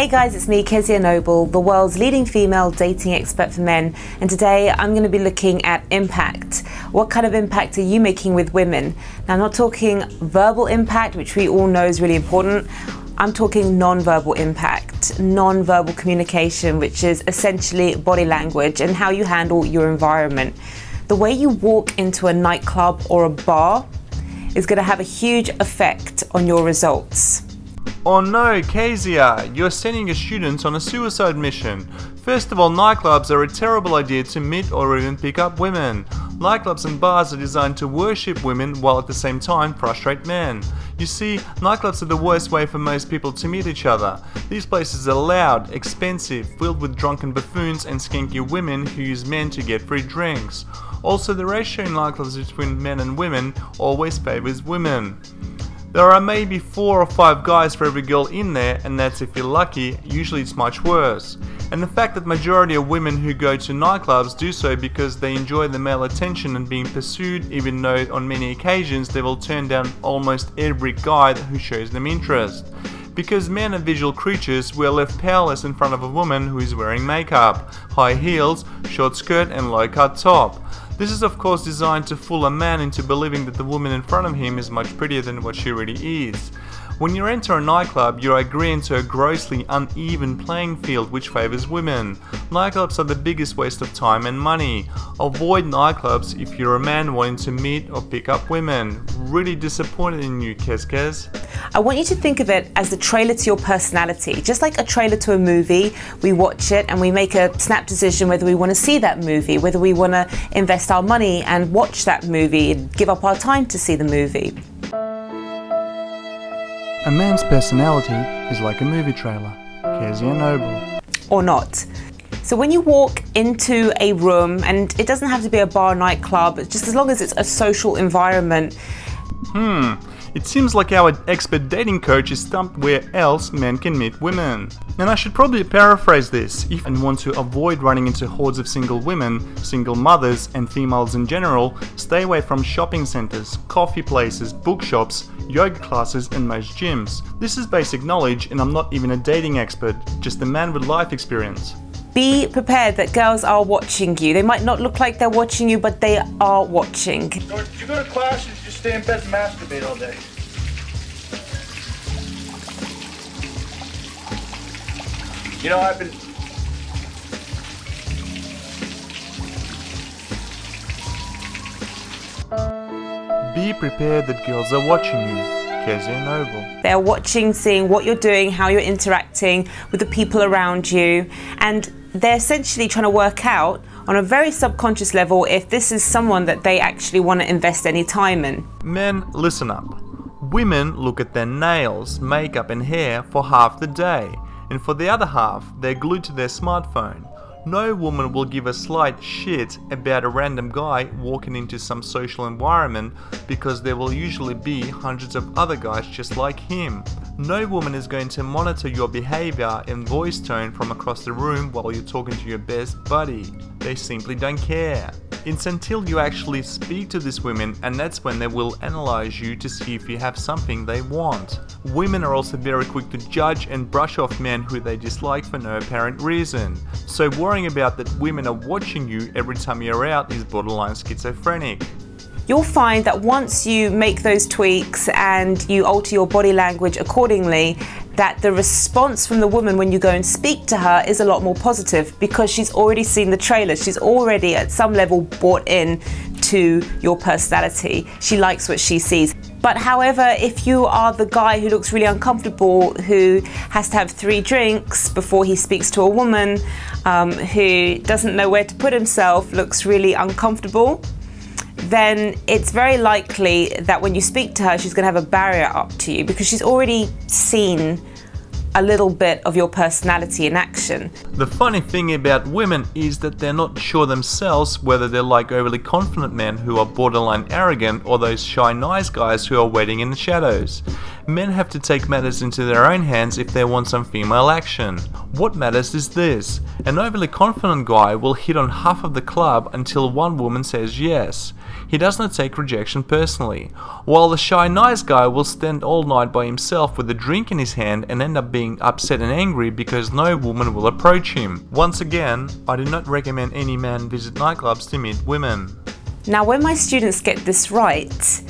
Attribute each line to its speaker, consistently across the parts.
Speaker 1: Hey guys, it's me, Kezia Noble, the world's leading female dating expert for men, and today I'm going to be looking at impact. What kind of impact are you making with women? Now, I'm not talking verbal impact, which we all know is really important. I'm talking non-verbal impact, non-verbal communication, which is essentially body language and how you handle your environment. The way you walk into a nightclub or a bar is going to have a huge effect on your results.
Speaker 2: Oh no, Kezia, you're sending your students on a suicide mission. First of all, nightclubs are a terrible idea to meet or even pick up women. Nightclubs and bars are designed to worship women while at the same time frustrate men. You see, nightclubs are the worst way for most people to meet each other. These places are loud, expensive, filled with drunken buffoons and skanky women who use men to get free drinks. Also, the ratio in nightclubs between men and women always favors women. There are maybe 4 or 5 guys for every girl in there, and that's if you're lucky. Usually it's much worse. And the fact that majority of women who go to nightclubs do so because they enjoy the male attention and being pursued, even though on many occasions they will turn down almost every guy who shows them interest. Because men are visual creatures, we are left powerless in front of a woman who is wearing makeup, high heels, short skirt and low cut top. This is of course designed to fool a man into believing that the woman in front of him is much prettier than what she really is. When you enter a nightclub, you're agreeing to a grossly uneven playing field which favors women. Nightclubs are the biggest waste of time and money. Avoid nightclubs if you're a man wanting to meet or pick up women. Really disappointed in you, Kez.
Speaker 1: I want you to think of it as the trailer to your personality. Just like a trailer to a movie, we watch it and we make a snap decision whether we want to see that movie, whether we want to invest our money and watch that movie and give up our time to see the movie.
Speaker 2: A man's personality is like a movie trailer. Kezia Noble.
Speaker 1: Or not. So when you walk into a room, and it doesn't have to be a bar or nightclub, just as long as it's a social environment.
Speaker 2: It seems like our expert dating coach is stumped where else men can meet women. And I should probably paraphrase this. If you want to avoid running into hordes of single women, single mothers and females in general, stay away from shopping centers, coffee places, bookshops, yoga classes and most gyms. This is basic knowledge and I'm not even a dating expert, just a man with life experience.
Speaker 1: Be prepared that girls are watching you. They might not look like they're watching you, but they are watching.
Speaker 3: George, you go to class or just stay in bed and masturbate all day? You know, I've been...
Speaker 2: Be prepared that girls are watching you. Kezia Noble.
Speaker 1: They're watching, seeing what you're doing, how you're interacting with the people around you, and they're essentially trying to work out on a very subconscious level if this is someone that they actually want to invest any time in.
Speaker 2: Men, listen up. Women look at their nails, makeup and hair for half the day, and for the other half, they're glued to their smartphone. No woman will give a slight shit about a random guy walking into some social environment because there will usually be hundreds of other guys just like him. No woman is going to monitor your behavior and voice tone from across the room while you're talking to your best buddy. They simply don't care. It's until you actually speak to these women, and that's when they will analyze you to see if you have something they want. Women are also very quick to judge and brush off men who they dislike for no apparent reason. So worrying about that women are watching you every time you're out is borderline schizophrenic.
Speaker 1: You'll find that once you make those tweaks and you alter your body language accordingly, that the response from the woman when you go and speak to her is a lot more positive because she's already seen the trailer. She's already at some level bought in to your personality. She likes what she sees. But however, if you are the guy who looks really uncomfortable, who has to have 3 drinks before he speaks to a woman, who doesn't know where to put himself, looks really uncomfortable, then it's very likely that when you speak to her, she's going to have a barrier up to you because she's already seen a little bit of your personality in action.
Speaker 2: The funny thing about women is that they're not sure themselves whether they're like overly confident men who are borderline arrogant or those shy nice guys who are waiting in the shadows. Men have to take matters into their own hands if they want some female action. What matters is this: an overly confident guy will hit on half of the club until one woman says yes. He does not take rejection personally, while the shy nice guy will stand all night by himself with a drink in his hand and end up being upset and angry because no woman will approach him. Once again, I do not recommend any man visit nightclubs to meet women.
Speaker 1: Now, when my students get this right,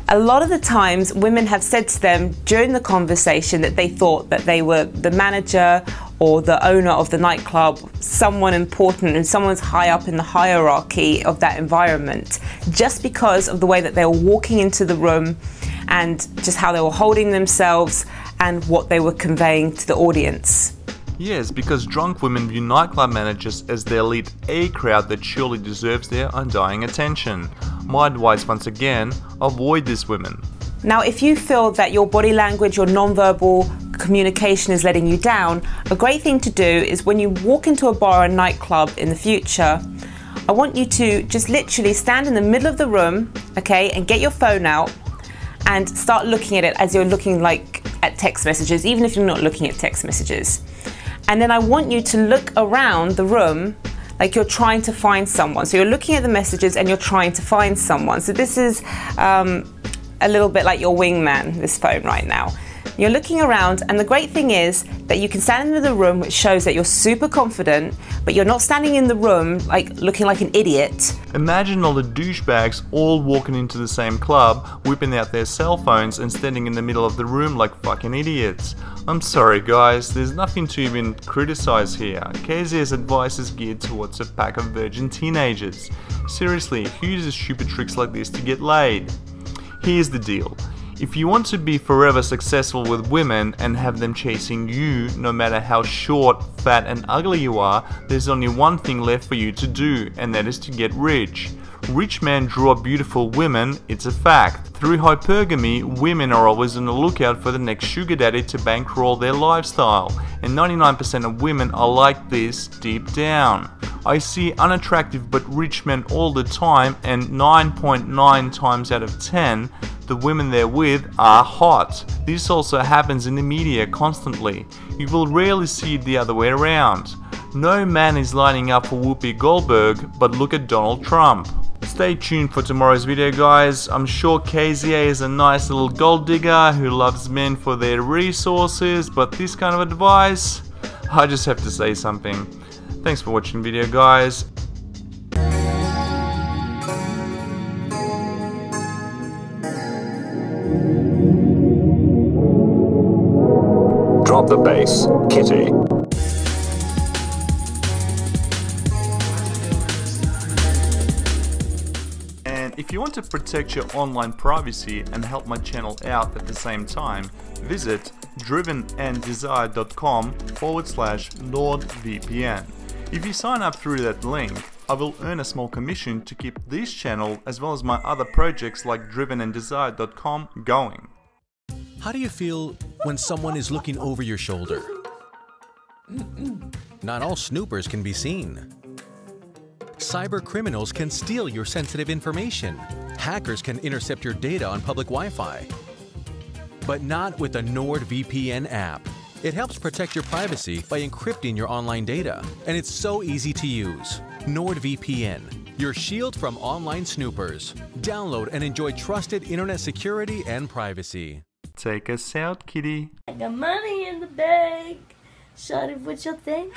Speaker 1: a lot of the times women have said to them during the conversation that they thought that they were the manager or the owner of the nightclub, someone important and someone's high up in the hierarchy of that environment, just because of the way that they were walking into the room and just how they were holding themselves and what they were conveying to the audience.
Speaker 2: Yes, because drunk women view nightclub managers as the elite A crowd that surely deserves their undying attention. My advice once again, avoid these women.
Speaker 1: Now, if you feel that your body language, your non-verbal communication is letting you down, a great thing to do is when you walk into a bar or a nightclub in the future, I want you to just literally stand in the middle of the room, okay, and get your phone out and start looking at it as you're looking like at text messages, even if you're not looking at text messages. And then I want you to look around the room like you're trying to find someone. So you're looking at the messages and you're trying to find someone. So this is a little bit like your wingman, this phone right now. You're looking around, and the great thing is that you can stand in the room, which shows that you're super confident, but you're not standing in the room like looking like an idiot.
Speaker 2: Imagine all the douchebags all walking into the same club, whipping out their cell phones and standing in the middle of the room like fucking idiots. I'm sorry guys, there's nothing to even criticize here. Kezia's advice is geared towards a pack of virgin teenagers. Seriously, who uses stupid tricks like this to get laid? Here's the deal. If you want to be forever successful with women and have them chasing you, no matter how short, fat and ugly you are, there's only one thing left for you to do, and that is to get rich. Rich men draw beautiful women, it's a fact. Through hypergamy, women are always on the lookout for the next sugar daddy to bankroll their lifestyle, and 99% of women are like this deep down. I see unattractive but rich men all the time, and 9.9 times out of 10, the women they're with are hot. This also happens in the media constantly. You will rarely see it the other way around. No man is lining up for Whoopi Goldberg, but look at Donald Trump. Stay tuned for tomorrow's video guys. I'm sure Kezia is a nice little gold digger who loves men for their resources, but this kind of advice, I just have to say something. Thanks for watching the video guys.
Speaker 4: Drop the bass, Kitty.
Speaker 2: And if you want to protect your online privacy and help my channel out at the same time, visit drivenanddesired.com/NordVPN. If you sign up through that link, I will earn a small commission to keep this channel as well as my other projects like drivenanddesired.com going.
Speaker 5: How do you feel when someone is looking over your shoulder? Not all snoopers can be seen. Cyber criminals can steal your sensitive information. Hackers can intercept your data on public Wi-Fi. But not with the NordVPN app. It helps protect your privacy by encrypting your online data, and it's so easy to use. NordVPN, your shield from online snoopers. Download and enjoy trusted internet security and privacy.
Speaker 2: Take us out, kitty.
Speaker 6: I got money in the bank. Shawty, what you think?